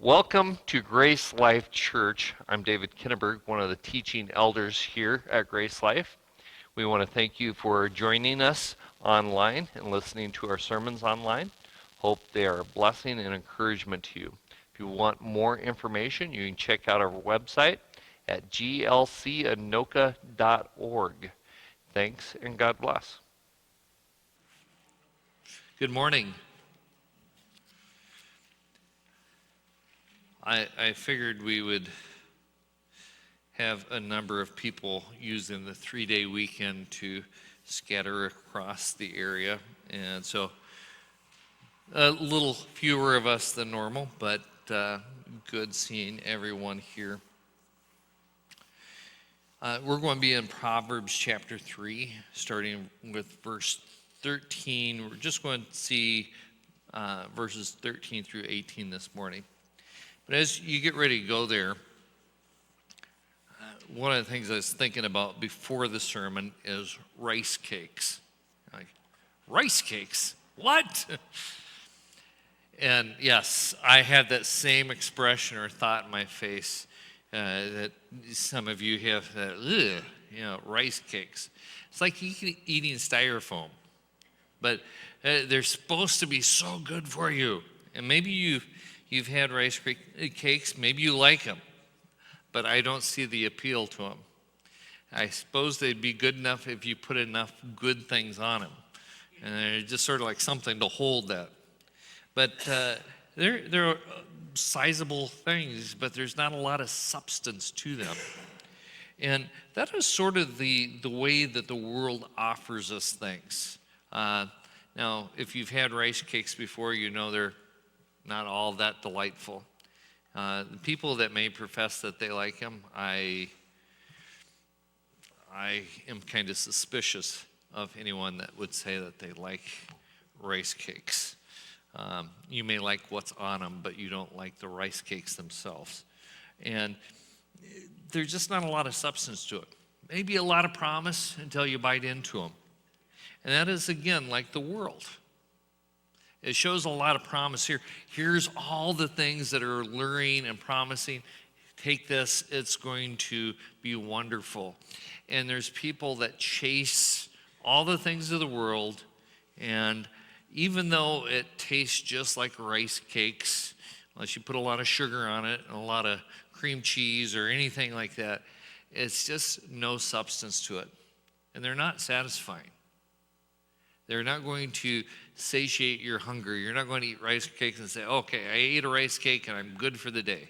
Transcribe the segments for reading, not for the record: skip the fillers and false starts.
Welcome to GraceLife Church. I'm David Kinneberg, one of the teaching elders here at GraceLife. We want to thank you for joining us online and listening to our sermons online. Hope they are a blessing and encouragement to you. If you want more information, you can check out our website at glcanoka.org. Thanks and God bless. Good morning. I figured we would have a number of people using the 3-day weekend to scatter across the area. And so a little fewer of us than normal, but good seeing everyone here. We're going to be in Proverbs chapter 3, starting with verse 13. We're just going to see verses 13 through 18 this morning. But as you get ready to go there, one of the things I was thinking about before the sermon is rice cakes. Like, rice cakes? What? And yes, I had that same expression or thought in my face that some of you have, rice cakes. It's like eating styrofoam, but they're supposed to be so good for you. And maybe you've had rice cakes, maybe you like them, but I don't see the appeal to them. I suppose they'd be good enough if you put enough good things on them. And they're just sort of like something to hold that. But they're sizable things, but there's not a lot of substance to them. And that is sort of the way that the world offers us things. Now, if you've had rice cakes before, you know they're not all that delightful. The people that may profess that they like them, I am kind of suspicious of anyone that would say that they like rice cakes. You may like what's on them, but you don't like the rice cakes themselves. And there's just not a lot of substance to it. Maybe a lot of promise until you bite into them. And that is, again, like the world. It shows a lot of promise here. Here's all the things that are alluring and promising. Take this, it's going to be wonderful. And there's people that chase all the things of the world, and even though it tastes just like rice cakes, unless you put a lot of sugar on it and a lot of cream cheese or anything like that, it's just no substance to it. And they're not satisfying. They're not going to satiate your hunger. You're not going to eat rice cakes and say, okay, I ate a rice cake and I'm good for the day.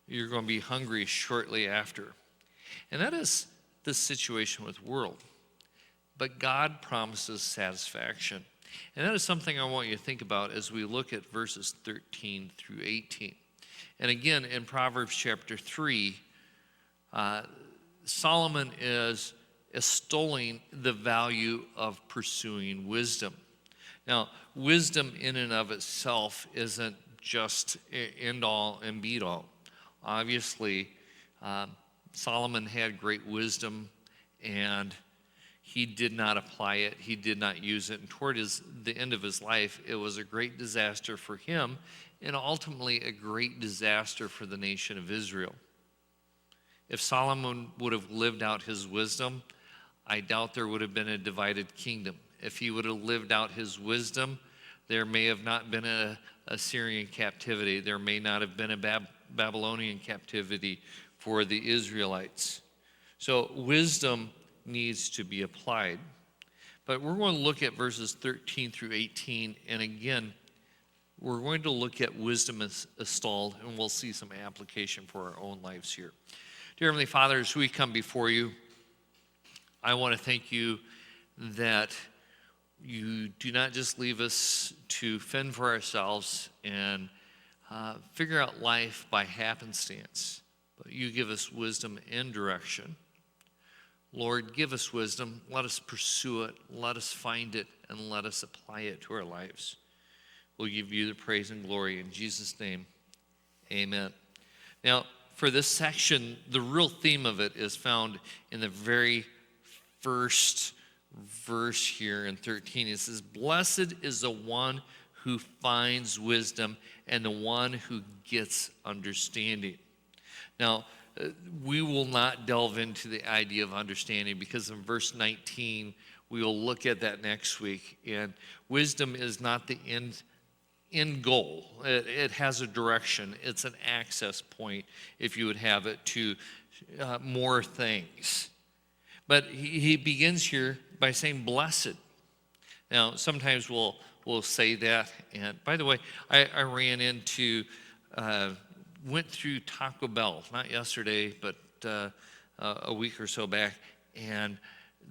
You're going to be hungry shortly after. And that is the situation with the world. But God promises satisfaction. And that is something I want you to think about as we look at verses 13 through 18. And again, in Proverbs chapter 3, Solomon is extolling the value of pursuing wisdom. Now, wisdom in and of itself isn't just end all and beat all. Obviously, Solomon had great wisdom, and he did not apply it. He did not use it. And toward the end of his life, it was a great disaster for him, and ultimately a great disaster for the nation of Israel. If Solomon would have lived out his wisdom, I doubt there would have been a divided kingdom. If he would have lived out his wisdom, there may have not been a Assyrian captivity. There may not have been a Babylonian captivity for the Israelites. So wisdom needs to be applied. But we're going to look at verses 13 through 18, and again, we're going to look at wisdom as installed, and we'll see some application for our own lives here. Dear Heavenly Father, as we come before you, I want to thank you that you do not just leave us to fend for ourselves and figure out life by happenstance, but you give us wisdom and direction. Lord, give us wisdom. Let us pursue it. Let us find it, and let us apply it to our lives. We'll give you the praise and glory in Jesus' name. Amen. Now, for this section, the real theme of it is found in the very first verse here in 13. It says, "Blessed is the one who finds wisdom and the one who gets understanding. Now, we will not delve into the idea of understanding because in verse 19, we will look at that next week. And wisdom is not the end goal. It has a direction. It's an access point, if you would have it, to more things. But he begins here by saying, blessed. Now, sometimes we'll say that. And by the way, I ran into, went through Taco Bell, not yesterday, but a week or so back. And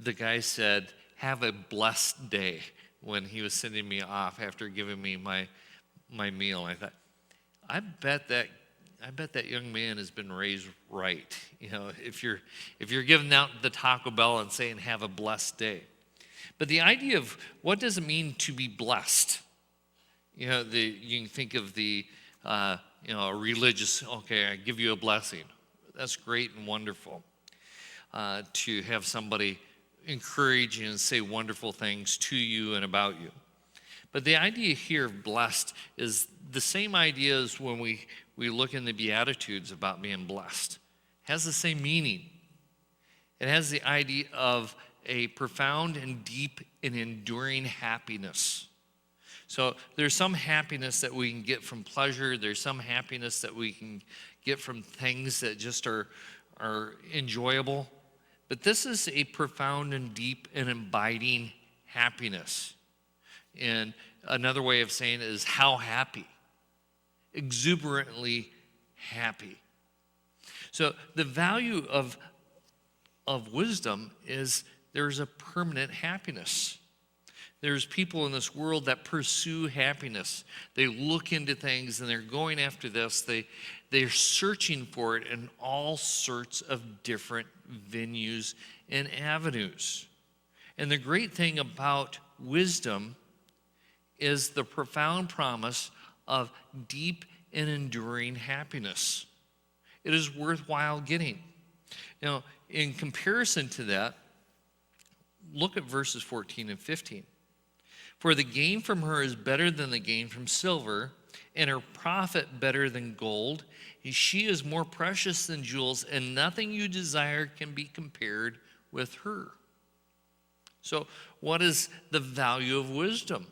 the guy said, have a blessed day, when he was sending me off after giving me my meal. I thought, I bet that young man has been raised right. You know, if you're giving out the Taco Bell and saying have a blessed day. But the idea of what does it mean to be blessed? You know, you can think of the a religious, okay, I give you a blessing. That's great and wonderful to have somebody encourage you and say wonderful things to you and about you. But the idea here of blessed is the same idea as when we look in the Beatitudes about being blessed. It has the same meaning. It has the idea of a profound and deep and enduring happiness. So there's some happiness that we can get from pleasure. There's some happiness that we can get from things that just are enjoyable. But this is a profound and deep and abiding happiness. And another way of saying it is how happy. Exuberantly happy. So the value of wisdom is there's a permanent happiness. There's people in this world that pursue happiness. They look into things and they're going after this. They're searching for it in all sorts of different venues and avenues. And the great thing about wisdom is the profound promise of deep and enduring happiness. It is worthwhile getting. Now, in comparison to that, look at verses 14 and 15. For the gain from her is better than the gain from silver, and her profit better than gold. She is more precious than jewels, and nothing you desire can be compared with her. So, what is the value of wisdom?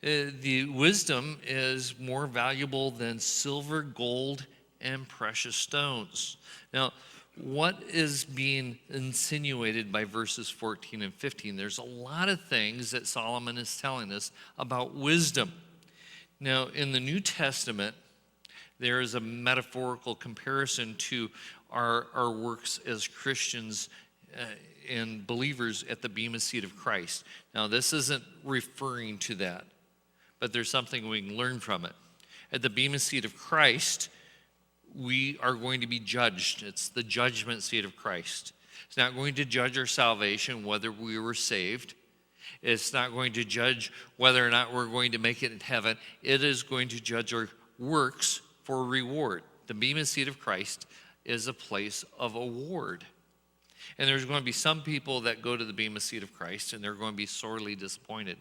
The wisdom is more valuable than silver, gold, and precious stones. Now, what is being insinuated by verses 14 and 15? There's a lot of things that Solomon is telling us about wisdom. Now, in the New Testament, there is a metaphorical comparison to our works as Christians and believers at the bema seat of Christ. Now, this isn't referring to that, but there's something we can learn from it. At the bema seat of Christ, we are going to be judged. It's the judgment seat of Christ. It's not going to judge our salvation, whether we were saved. It's not going to judge whether or not we're going to make it in heaven. It is going to judge our works for reward. The bema seat of Christ is a place of award. And there's going to be some people that go to the bema seat of Christ, and they're going to be sorely disappointed.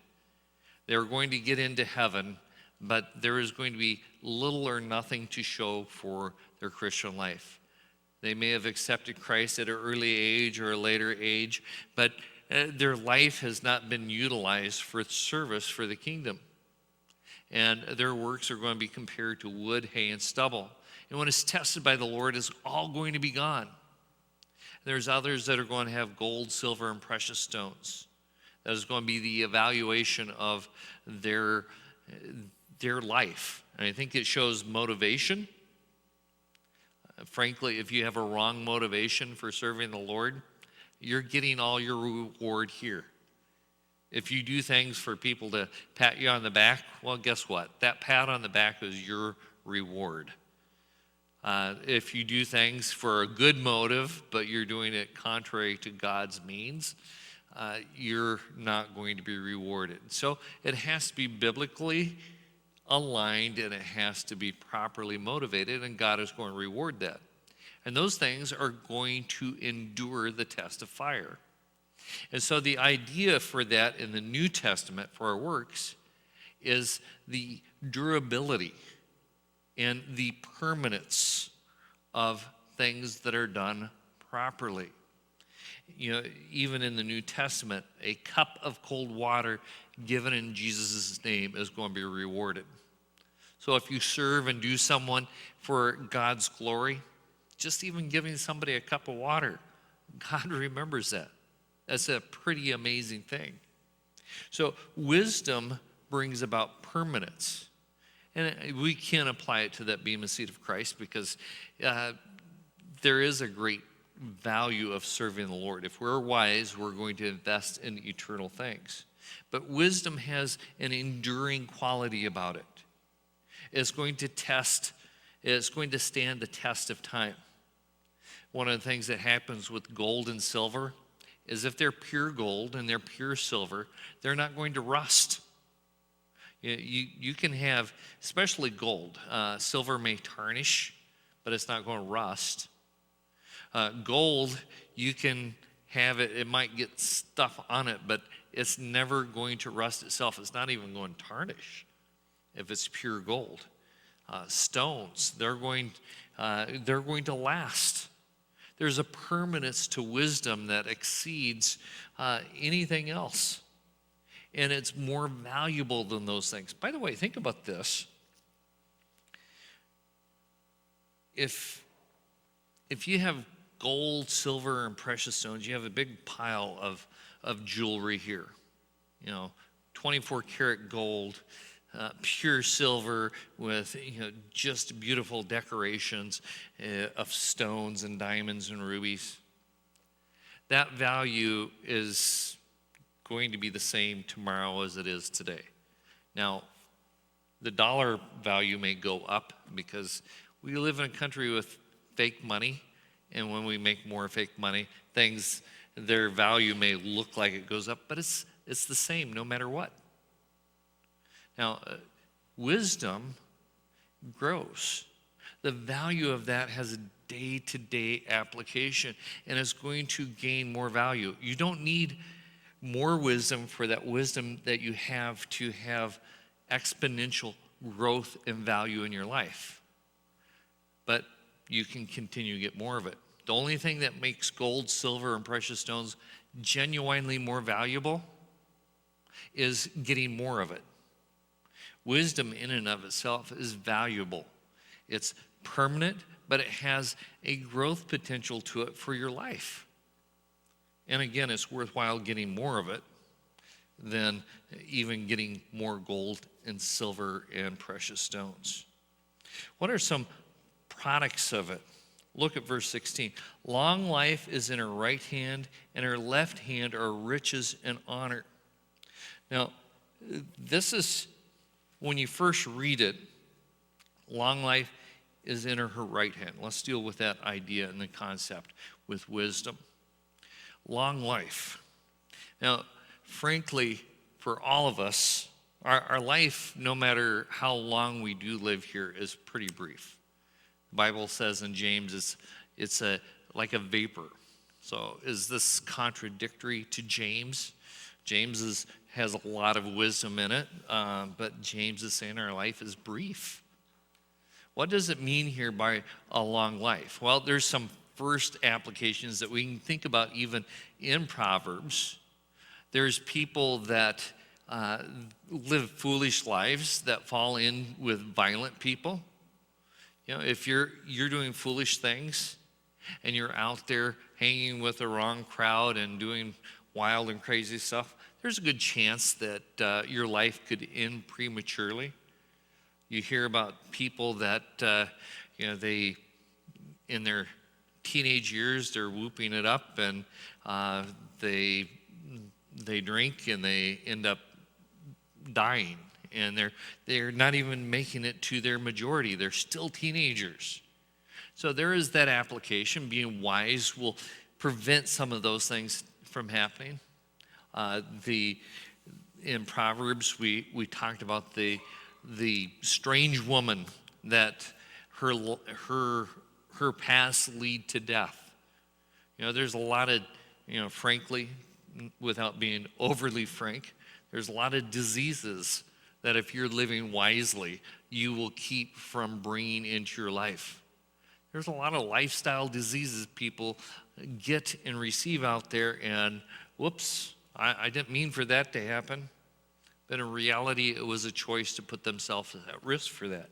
They're going to get into heaven, but there is going to be little or nothing to show for their Christian life. They may have accepted Christ at an early age or a later age, but their life has not been utilized for service for the kingdom. And their works are going to be compared to wood, hay, and stubble. And when it's tested by the Lord, it's all going to be gone. There's others that are going to have gold, silver, and precious stones. That is going to be the evaluation of their life. And I think it shows motivation. Frankly, if you have a wrong motivation for serving the Lord, you're getting all your reward here. If you do things for people to pat you on the back, well, guess what? That pat on the back is your reward. If you do things for a good motive, but you're doing it contrary to God's means, you're not going to be rewarded. So it has to be biblically aligned, and it has to be properly motivated, and God is going to reward that. And those things are going to endure the test of fire. And so the idea for that in the New Testament for our works is the durability and the permanence of things that are done properly. You know, even in the New Testament, a cup of cold water given in Jesus' name is going to be rewarded. So if you serve and do someone for God's glory, just even giving somebody a cup of water, God remembers that. That's a pretty amazing thing. So wisdom brings about permanence. And we can apply it to that Bema seat of Christ because there is a great value of serving the Lord. If we're wise, we're going to invest in eternal things. But wisdom has an enduring quality about it. It's going to stand the test of time. One of the things that happens with gold and silver is if they're pure gold and they're pure silver, they're not going to rust. You can have, especially gold, silver may tarnish, but it's not going to rust. Gold, you can have it, it might get stuff on it, but it's never going to rust itself. It's not even going to tarnish if it's pure gold. Stones, they're going to last. There's a permanence to wisdom that exceeds anything else. And it's more valuable than those things. By the way, think about this. If you have gold, silver, and precious stones, you have a big pile of jewelry here. 24 karat gold, pure silver with just beautiful decorations of stones and diamonds and rubies. That value is going to be the same tomorrow as it is today. Now, the dollar value may go up because we live in a country with fake money, and when we make more fake money, their value may look like it goes up, but it's the same no matter what. Now, wisdom grows. The value of that has a day-to-day application and is going to gain more value. You don't need more wisdom for that wisdom that you have to have exponential growth and value in your life. But you can continue to get more of it. The only thing that makes gold, silver, and precious stones genuinely more valuable is getting more of it. Wisdom in and of itself is valuable. It's permanent, but it has a growth potential to it for your life. And again, it's worthwhile getting more of it than even getting more gold and silver and precious stones. What are some products of it? Look at verse 16. Long life is in her right hand, and her left hand are riches and honor. Now, this is, when you first read it, long life is in her right hand. Let's deal with that idea and the concept with wisdom. Long life. Now, frankly, for all of us, our life, no matter how long we do live here, is pretty brief. The Bible says in James it's like a vapor. So is this contradictory to James? James has a lot of wisdom in it, but James is saying our life is brief. What does it mean here by a long life? Well, there's some first applications that we can think about even in Proverbs. There's people that live foolish lives that fall in with violent people. If you're doing foolish things and you're out there hanging with the wrong crowd and doing wild and crazy stuff, there's a good chance that your life could end prematurely. You hear about people that, they, in their teenage years, they're whooping it up and they drink and they end up dying. And they're not even making it to their majority. They're still teenagers. So there is that application. Being wise will prevent some of those things from happening. In Proverbs, we talked about the strange woman that her paths lead to death. There's a lot of, frankly, without being overly frank, there's a lot of diseases that if you're living wisely, you will keep from bringing into your life. There's a lot of lifestyle diseases people get and receive out there, and whoops, I didn't mean for that to happen. But in reality, it was a choice to put themselves at risk for that.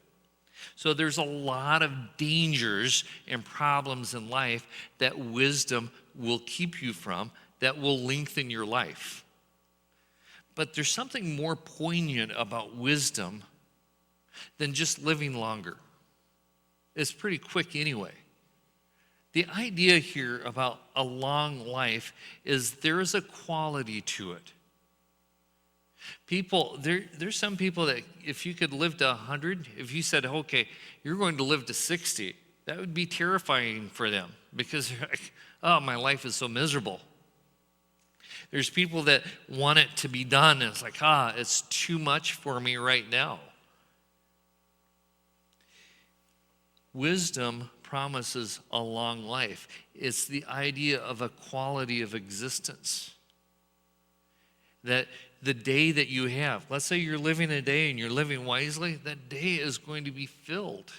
So there's a lot of dangers and problems in life that wisdom will keep you from, that will lengthen your life. But there's something more poignant about wisdom than just living longer. It's pretty quick anyway. The idea here about a long life is there is a quality to it. There's some people that if you could live to 100, if you said, okay, you're going to live to 60, that would be terrifying for them because they're like, oh, my life is so miserable. There's people that want it to be done, and it's like, it's too much for me right now. Wisdom promises a long life. It's the idea of a quality of existence. That the day that you have, let's say you're living a day and you're living wisely, that day is going to be filled.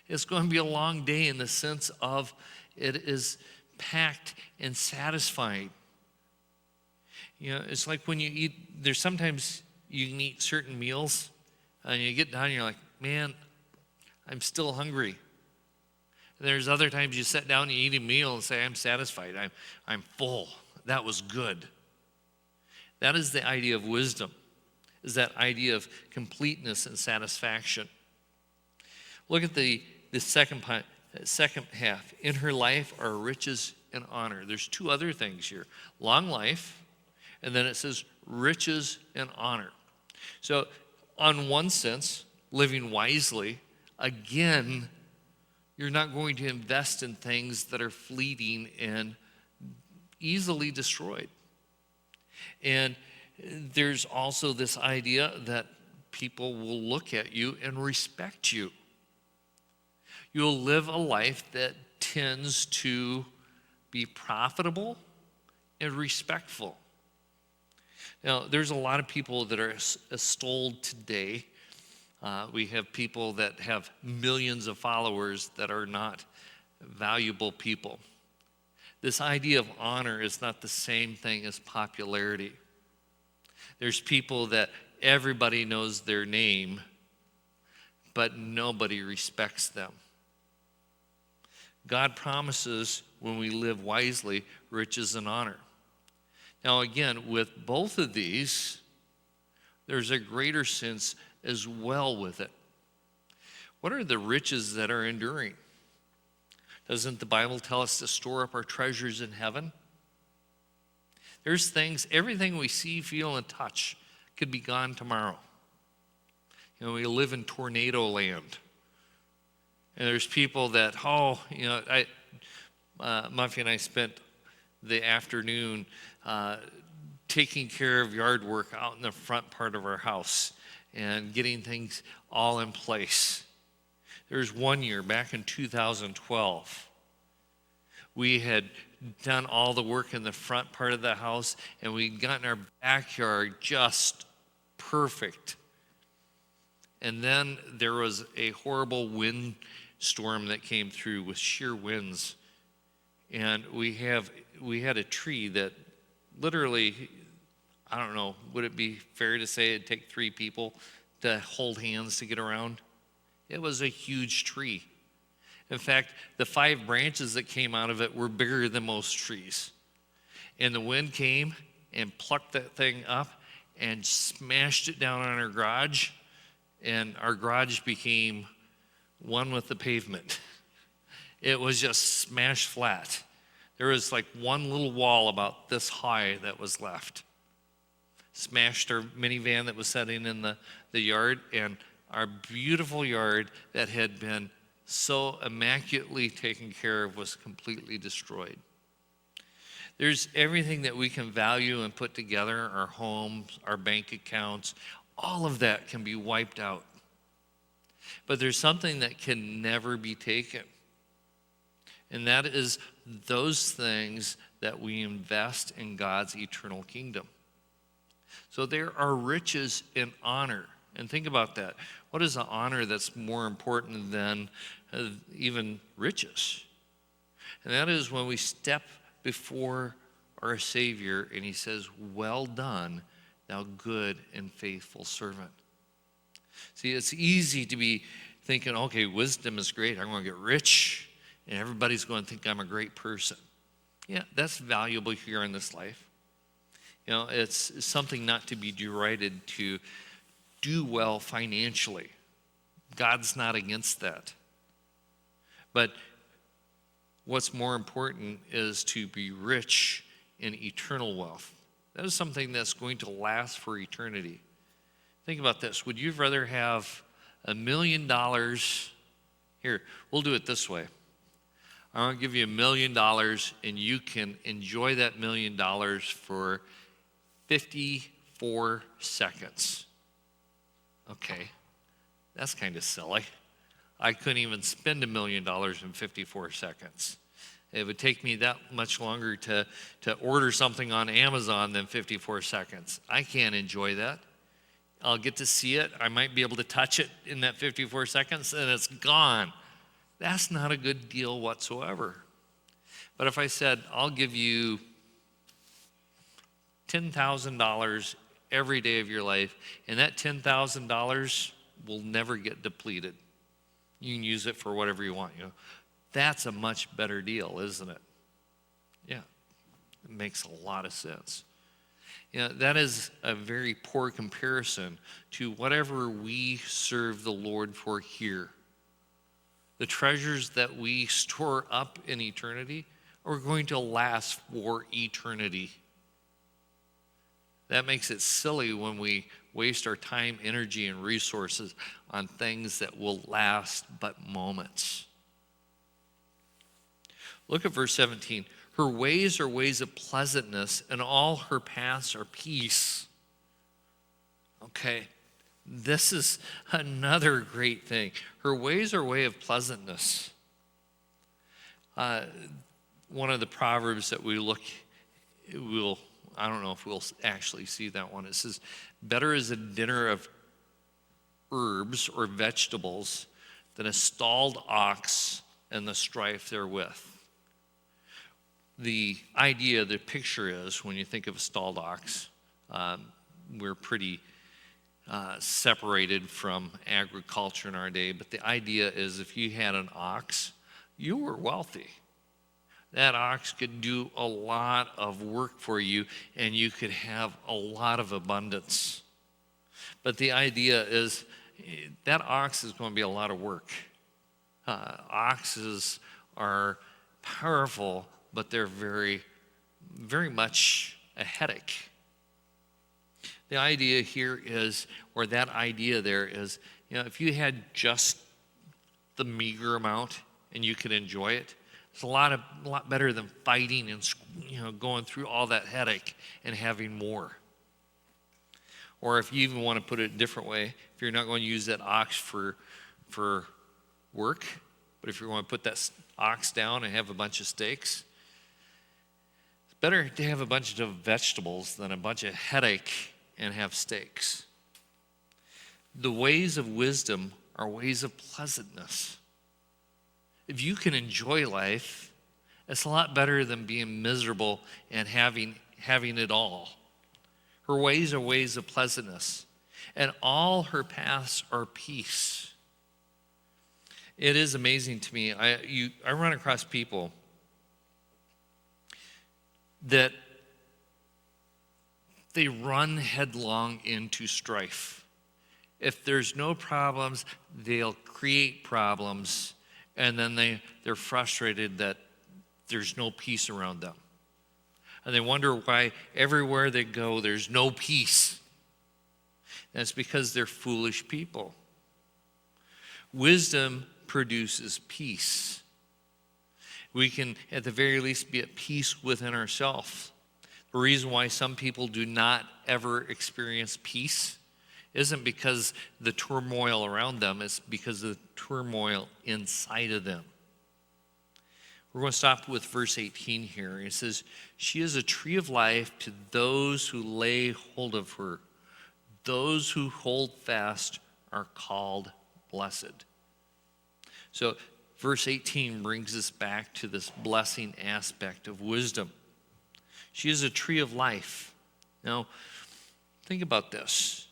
It's going to be a long day in the sense of it is packed and satisfying. You know, it's like when you eat, there's sometimes you can eat certain meals and you get done and you're like, man, I'm still hungry. And there's other times you sit down and you eat a meal and say, I'm satisfied, I'm full, that was good. That is the idea of wisdom, is that idea of completeness and satisfaction. Look at the second half. In her life are riches and honor. There's two other things here. Long life, and then it says riches and honor. So on one sense, living wisely, again, you're not going to invest in things that are fleeting and easily destroyed. And there's also this idea that people will look at you and respect you. You'll live a life that tends to be profitable and respectful. Now, there's a lot of people that are extolled today. We have people that have millions of followers that are not valuable people. This idea of honor is not the same thing as popularity. There's people that everybody knows their name, but nobody respects them. God promises when we live wisely, riches and honor. Now again, with both of these, there's a greater sense as well with it. What are the riches that are enduring? Doesn't the Bible tell us to store up our treasures in heaven? There's things, everything we see, feel, and touch could be gone tomorrow. You know, we live in tornado land. And there's people that, Muffy and I spent the afternoon taking care of yard work out in the front part of our house and getting things all in place. There's one year, back in 2012, we had done all the work in the front part of the house, and we'd gotten our backyard just perfect. And then there was a horrible windstorm that came through with sheer winds. And we had a tree that literally, I don't know, would it be fair to say it'd take 3 people to hold hands to get around? It was a huge tree. In fact, the 5 branches that came out of it were bigger than most trees. And the wind came and plucked that thing up and smashed it down on our garage, and our garage became one with the pavement. It was just smashed flat. There was like one little wall about this high that was left. Smashed our minivan that was sitting in the yard, and our beautiful yard that had been so immaculately taken care of was completely destroyed. There's everything that we can value and put together, our homes, our bank accounts, all of that can be wiped out. But there's something that can never be taken. And that is those things that we invest in God's eternal kingdom. So there are riches in honor. And think about that. What is the honor that's more important than even riches? And that is when we step before our Savior and he says, "Well done, thou good and faithful servant." See, it's easy to be thinking, okay, wisdom is great. I'm going to get rich and everybody's going to think I'm a great person. Yeah, that's valuable here in this life. You know, it's something not to be derided to do well financially. God's not against that. But what's more important is to be rich in eternal wealth. That is something that's going to last for eternity. Think about this. Would you rather have $1 million? Here, we'll do it this way. I'm going to give you $1 million, and you can enjoy that $1 million for 54 seconds. Okay, that's kind of silly. I couldn't even spend $1 million in 54 seconds. It would take me that much longer to order something on Amazon than 54 seconds. I can't enjoy that. I'll get to see it. I might be able to touch it in that 54 seconds, and it's gone. That's not a good deal whatsoever. But if I said, I'll give you $10,000 every day of your life, and that $10,000 will never get depleted. You can use it for whatever you want. That's a much better deal, isn't it? Yeah, it makes a lot of sense. That is a very poor comparison to whatever we serve the Lord for here. The treasures that we store up in eternity are going to last for eternity. That makes it silly when we waste our time, energy, and resources on things that will last but moments. Look at verse 17. Her ways are ways of pleasantness, and all her paths are peace. Okay, this is another great thing. Her ways are way of pleasantness. One of the Proverbs that we look, I don't know if we'll actually see that one. It says, better is a dinner of herbs or vegetables than a stalled ox and the strife therewith. The idea, the picture is, when you think of a stalled ox, we're pretty separated from agriculture in our day, but the idea is if you had an ox, you were wealthy. That ox could do a lot of work for you, and you could have a lot of abundance. But the idea is that ox is going to be a lot of work. Oxes are powerful, but they're very, very much a headache. The idea here is, or that idea there is, if you had just the meager amount and you could enjoy it, it's a lot better than fighting and going through all that headache and having more. Or if you even want to put it a different way, if you're not going to use that ox for work, but if you're going to put that ox down and have a bunch of steaks, it's better to have a bunch of vegetables than a bunch of headache and have steaks. The ways of wisdom are ways of pleasantness. If you can enjoy life, it's a lot better than being miserable and having it all. Her ways are ways of pleasantness, and all her paths are peace. It is amazing to me. I run across people that they run headlong into strife. If there's no problems, they'll create problems, and then they're frustrated that there's no peace around them. And they wonder why everywhere they go, there's no peace. And it's because they're foolish people. Wisdom produces peace. We can, at the very least, be at peace within ourselves. The reason why some people do not ever experience peace isn't because the turmoil around them, it's because of the turmoil inside of them. We're going to stop with verse 18 here. It says, she is a tree of life to those who lay hold of her. those who hold fast are called blessed. So verse 18 brings us back to this blessing aspect of wisdom. She is a tree of life. Now, think about this.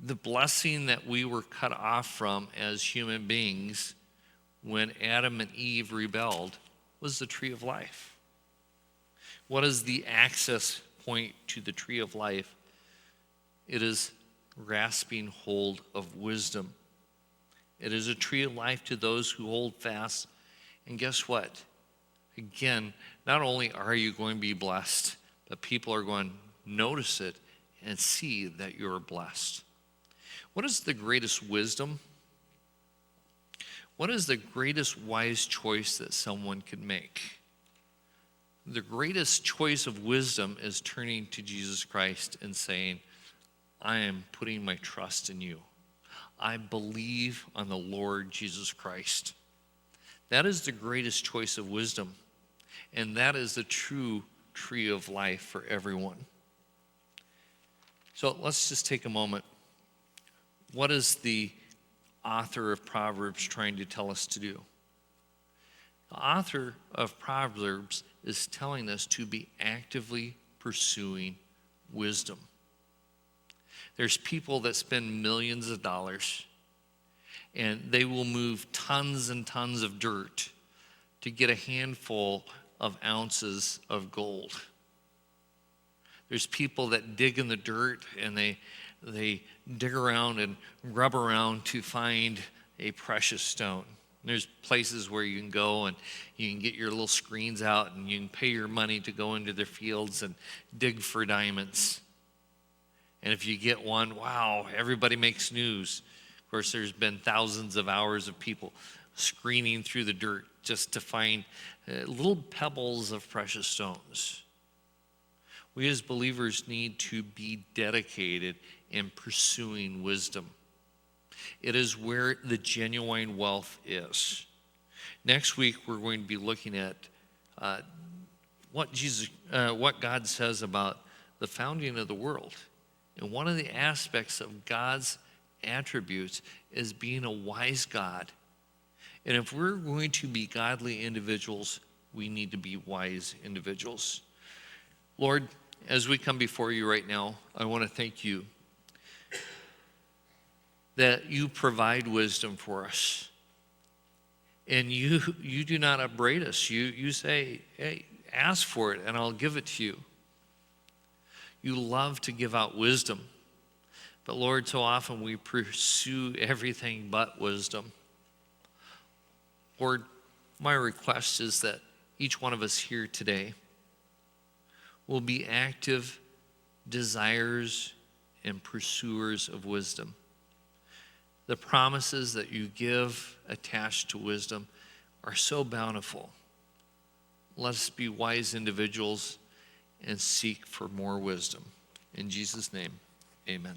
The blessing that we were cut off from as human beings when Adam and Eve rebelled was the tree of life. What is the access point to the tree of life? It is grasping hold of wisdom. It is a tree of life to those who hold fast. And guess what? Again, not only are you going to be blessed, but people are going to notice it and see that you're blessed. What is the greatest wisdom? What is the greatest wise choice that someone could make? The greatest choice of wisdom is turning to Jesus Christ and saying, I am putting my trust in you. I believe on the Lord Jesus Christ. That is the greatest choice of wisdom, and that is the true tree of life for everyone. So let's just take a moment. What is the author of Proverbs trying to tell us to do? The author of Proverbs is telling us to be actively pursuing wisdom. There's people that spend millions of dollars and they will move tons and tons of dirt to get a handful of ounces of gold. There's people that dig in the dirt and they dig around and rub around to find a precious stone. There's places where you can go and you can get your little screens out and you can pay your money to go into their fields and dig for diamonds. And if you get one, wow, everybody makes news. Of course, there's been thousands of hours of people screening through the dirt just to find little pebbles of precious stones. We as believers need to be dedicated in pursuing wisdom. It is where the genuine wealth is. Next week, we're going to be looking at what God says about the founding of the world. And one of the aspects of God's attributes is being a wise God. And if we're going to be godly individuals, we need to be wise individuals. Lord, as we come before you right now, I want to thank you that you provide wisdom for us. And you do not upbraid us. You say, hey, ask for it and I'll give it to you. You love to give out wisdom. But Lord, so often we pursue everything but wisdom. Lord, my request is that each one of us here today will be active desirers and pursuers of wisdom. The promises that you give attached to wisdom are so bountiful. Let us be wise individuals and seek for more wisdom. In Jesus' name, amen.